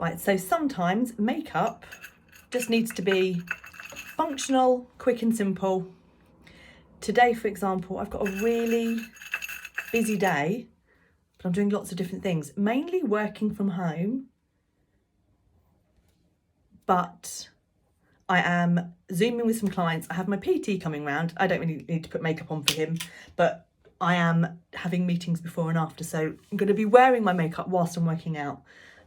Right, so sometimes makeup just needs to be functional, quick and simple. Today, for example, I've got a really busy day, but I'm doing lots of different things, mainly working from home, but I am Zooming with some clients. I have my PT coming round. I don't really need to put makeup on for him, but I am having meetings before and after, so I'm going to be wearing my makeup whilst I'm working out,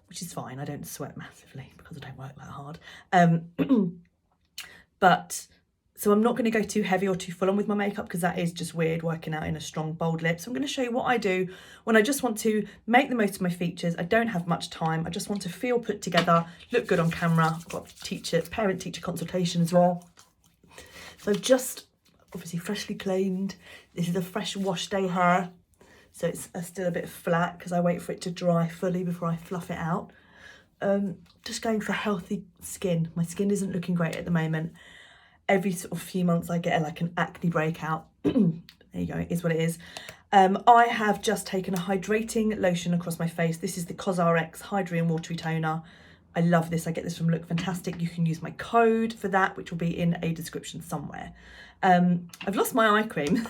which is fine. I don't sweat massively because I don't work that hard. But so I'm not going to go too heavy or too full on with my makeup because that is just weird working out in a strong bold lip. So I'm going to show you what I do when I just want to make the most of my features. I don't have much time. I just want to feel put together, look good on camera. I've got parent-teacher consultation as well. So I've just obviously freshly cleaned. This is a fresh wash day hair. So it's still a bit flat because I wait for it to dry fully before I fluff it out. Just going for healthy skin. My skin isn't looking great at the moment. Every sort of few months I get like an acne breakout. There you go, it is what it is. I have just taken a hydrating lotion across my face. This is the CosRx Hydrogen Watery Toner. I love this. I get this from Look Fantastic. You can use my code for that, which will be in a description somewhere. I've lost my eye cream.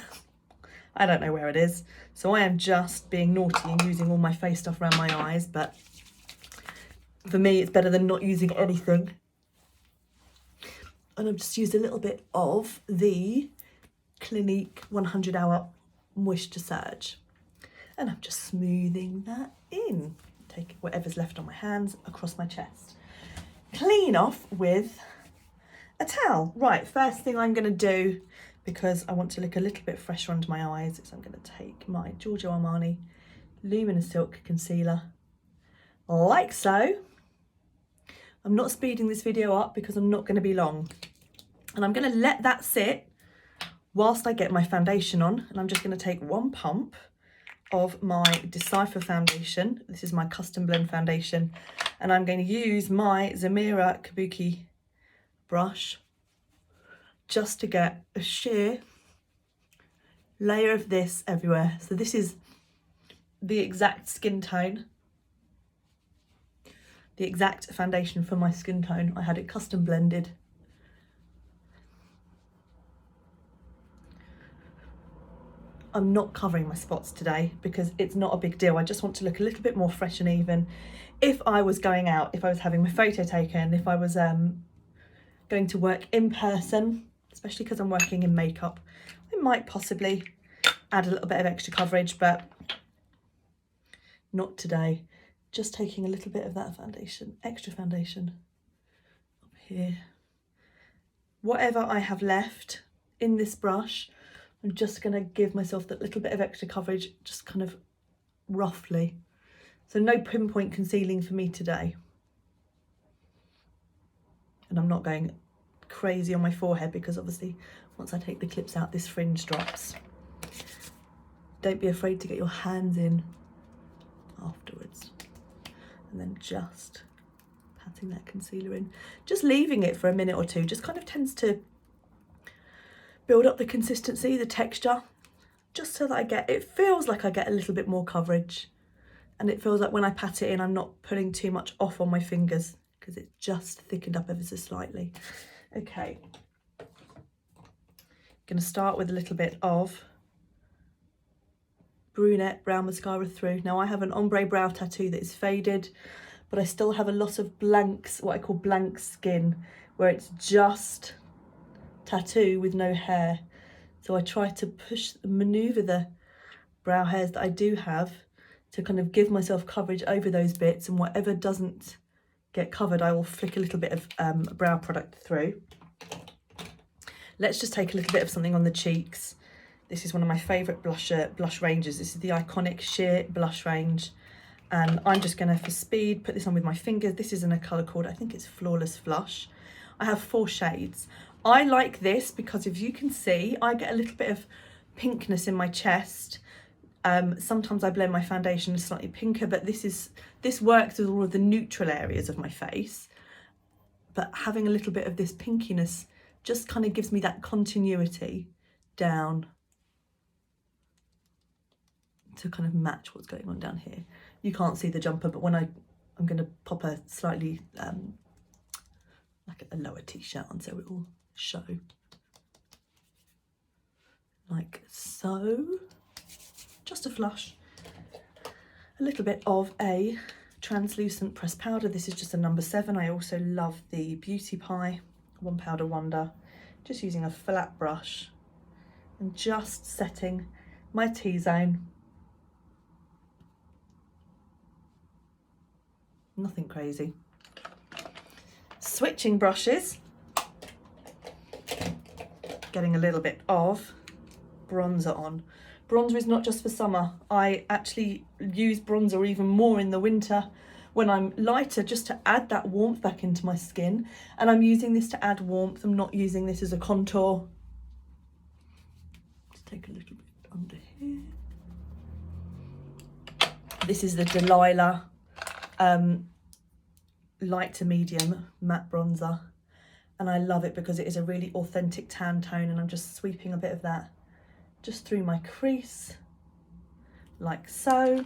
I don't know where it is. So I am just being naughty and using all my face stuff around my eyes. But for me, it's better than not using anything. And I've just used a little bit of the Clinique 100 Hour Moisture Surge. And I'm just smoothing that in. Take whatever's left on my hands across my chest. Clean off with a towel. Right, first thing I'm going to do, because I want to look a little bit fresher under my eyes, is I'm going to take my Giorgio Armani Luminous Silk Concealer, like so. I'm not speeding this video up because I'm not going to be long. And I'm going to let that sit whilst I get my foundation on. And I'm just going to take one pump of my Decipher foundation. This is my custom blend foundation. And I'm going to use my Zamira Kabuki brush just to get a sheer layer of this everywhere. So this is the exact skin tone, the exact foundation for my skin tone. I had it custom blended. I'm not covering my spots today because it's not a big deal. I just want to look a little bit more fresh and even. If I was going out, if I was having my photo taken, if I was going to work in person, especially because I'm working in makeup, I might possibly add a little bit of extra coverage, but not today. Just taking a little bit of that foundation, extra foundation up here. Whatever I have left in this brush, I'm just going to give myself that little bit of extra coverage, just kind of roughly. So no pinpoint concealing for me today. And I'm not going crazy on my forehead because obviously once I take the clips out, this fringe drops. Don't be afraid to get your hands in afterwards. And then just patting that concealer in. Just leaving it for a minute or two just kind of tends to build up the consistency, the texture, just so that it feels like I get a little bit more coverage. And it feels like when I pat it in, I'm not putting too much off on my fingers because it's just thickened up ever so slightly. Okay. Going to start with a little bit of brunette brown mascara through. Now I have an ombre brow tattoo that is faded, but I still have a lot of blanks, what I call blank skin, where it's just tattoo with no hair. So I try to maneuver the brow hairs that I do have to kind of give myself coverage over those bits, and whatever doesn't get covered, I will flick a little bit of brow product through. Let's just take a little bit of something on the cheeks. This is one of my favourite blush ranges. This is the Iconic Sheer Blush range. And I'm just going to, for speed, put this on with my fingers. This is in a colour called, I think it's Flawless Flush. I have 4 shades. I like this because if you can see, I get a little bit of pinkness in my chest. Sometimes I blend my foundation slightly pinker, but this works with all of the neutral areas of my face. But having a little bit of this pinkiness just kind of gives me that continuity down to kind of match what's going on down here. You can't see the jumper, but when I I'm going to pop a slightly like a lower t-shirt on so it will show, like so. Just a flush. A little bit of a translucent pressed powder. This is just a number 7. I also love the Beauty Pie One Powder Wonder. Just using a flat brush and just setting my T-zone. Nothing crazy. Switching brushes. Getting a little bit of bronzer on. Bronzer is not just for summer. I actually use bronzer even more in the winter when I'm lighter, just to add that warmth back into my skin. And I'm using this to add warmth. I'm not using this as a contour. Let's take a little bit under here. This is the Delilah light to medium matte bronzer. And I love it because it is a really authentic tan tone, and I'm just sweeping a bit of that just through my crease, like so.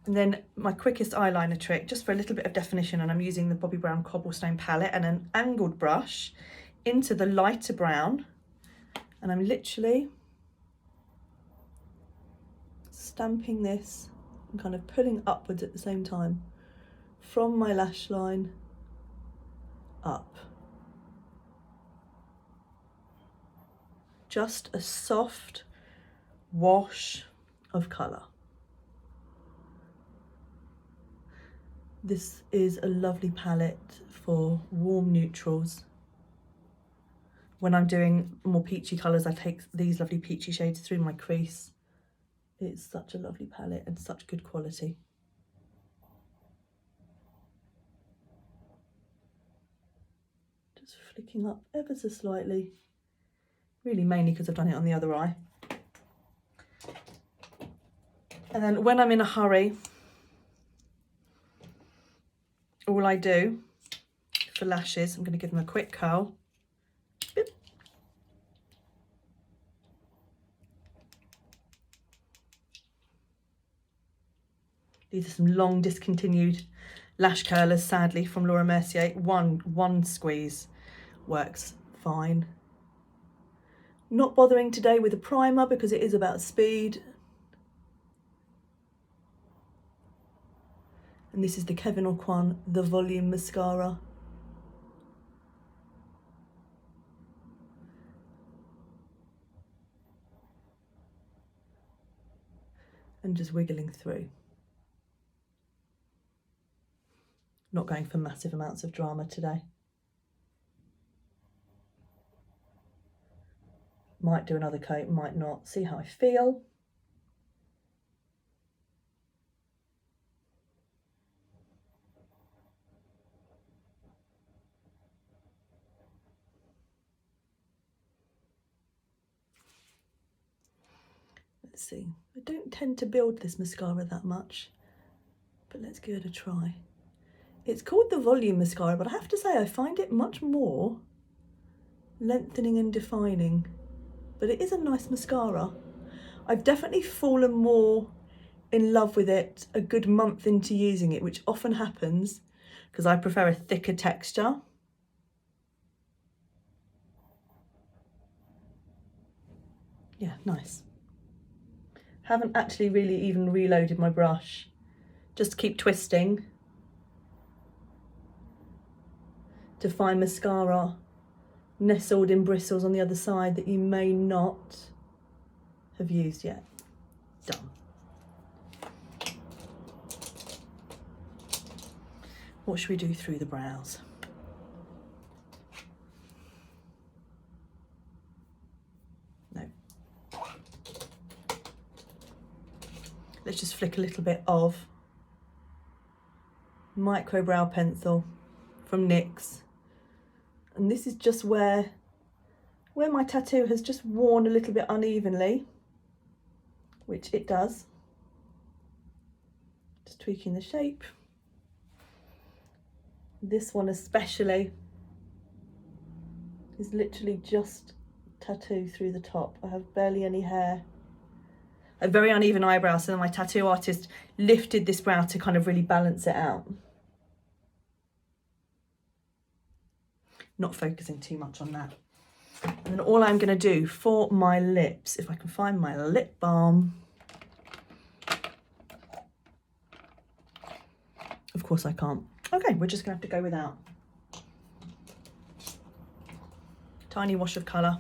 And then my quickest eyeliner trick, just for a little bit of definition, and I'm using the Bobbi Brown Cobblestone palette and an angled brush into the lighter brown, and I'm literally stamping this and kind of pulling upwards at the same time from my lash line up. Just a soft wash of colour. This is a lovely palette for warm neutrals. When I'm doing more peachy colours, I take these lovely peachy shades through my crease. It's such a lovely palette and such good quality. Just flicking up ever so slightly. Really mainly because I've done it on the other eye. And then when I'm in a hurry, all I do for lashes, I'm going to give them a quick curl. Boop. These are some long discontinued lash curlers, sadly, from Laura Mercier. One squeeze works fine. Not bothering today with a primer because it is about speed. And this is the Kevyn Aucoin The Volume Mascara. And just wiggling through. Not going for massive amounts of drama today. Might do another coat, might not. See how I feel. Let's see. I don't tend to build this mascara that much, but let's give it a try. It's called the Volume Mascara, but I have to say I find it much more lengthening and defining. But it is a nice mascara. I've definitely fallen more in love with it a good month into using it, which often happens because I prefer a thicker texture. Yeah, nice. Haven't actually really even reloaded my brush. Just keep twisting to find mascara nestled in bristles on the other side that you may not have used yet. Done. What should we do through the brows? No. Let's just flick a little bit of micro brow pencil from NYX. And this is just where my tattoo has just worn a little bit unevenly, which it does. Just tweaking the shape. This one especially is literally just tattoo through the top. I have barely any hair a very uneven eyebrow, so then my tattoo artist lifted this brow to kind of really balance it out. Not focusing too much on that. And then all I'm going to do for my lips, if I can find my lip balm. Of course I can't. Okay, we're just going to have to go without. Tiny wash of colour.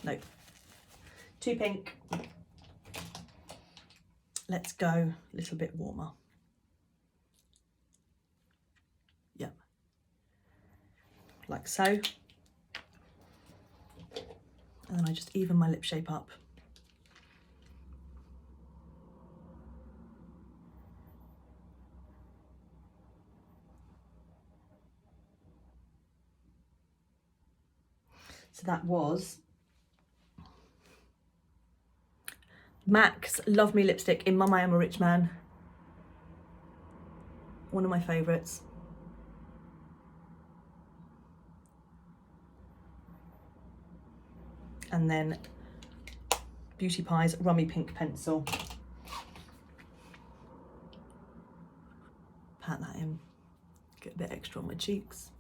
No. Too pink. Let's go a little bit warmer. Yep. Like so. And then I just even my lip shape up. So that was MAC's Love Me lipstick in Mum I Am a Rich Man. One of my favourites. And then Beauty Pie's Rummy Pink pencil. Pat that in. Get a bit extra on my cheeks.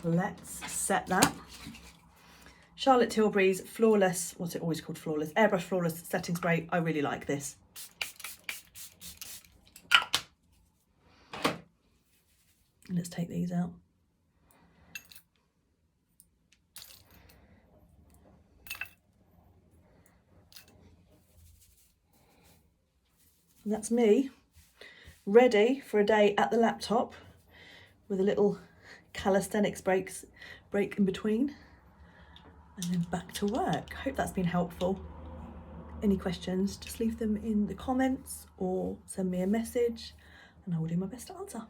Let's set that. Charlotte Tilbury's Flawless, what's it always called, Flawless? Airbrush Flawless Setting Spray. I really like this. Let's take these out. And that's me, ready for a day at the laptop with a little calisthenics break in between. And then back to work. Hope that's been helpful. Any questions, just leave them in the comments or send me a message and I will do my best to answer.